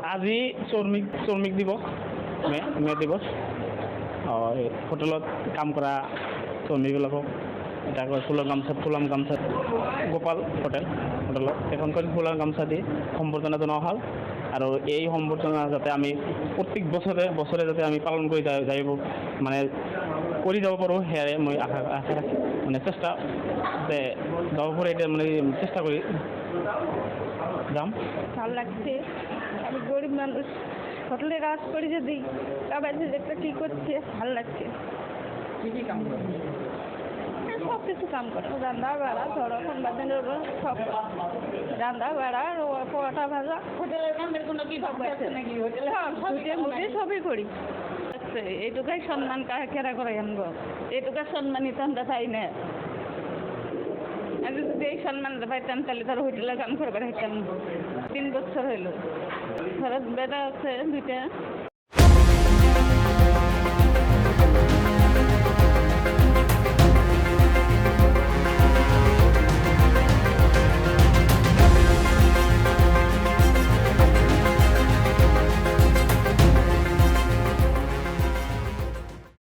আজি শ্ৰমিক দিৱস মে দিৱস হোটেলত কাম কৰা শ্ৰমিকবিলাকক এটা ফুলাম গামছা গোপাল হোটেলত এখনকৈ ফুলাম গামছা দি সম্বৰ্ধনা জনোৱা হ'ল আৰু এই সম্বৰ্ধনা যাতে আমি প্ৰত্যেক বছৰে যাতে আমি পালন কৰি যাব মানে কৰি যাব পাৰোঁ সেয়াই মই আশা ৰাখি মানে চেষ্টা যে যাব পাৰে এতিয়া মানে চেষ্টা কৰি যাম। ভাল লাগছে, আমি গরিব মানুষ হোটেলে কাজ করি, যদি আবার একটা কী করছে ভাল লাগছে। সব কিছু কাম করে, রান্না বাড়া ধরো সংবাদের সব রান্না বাড়া পরোটা ভাজা হোটেলের কামের কোনো কি আছে নাকি হোটেলে মোটে সবই করি। এইটুকাই সম্মান কেরা করে আমগো, এইটুকা সম্মানিত আমরা পাই না। আমি যদি এই সম্মানটা পাইতাম তাহলে তার হোটেলে কাম করবার হইতাম। 3 বছর হইল, ঘরের বেটা আছে 2টা।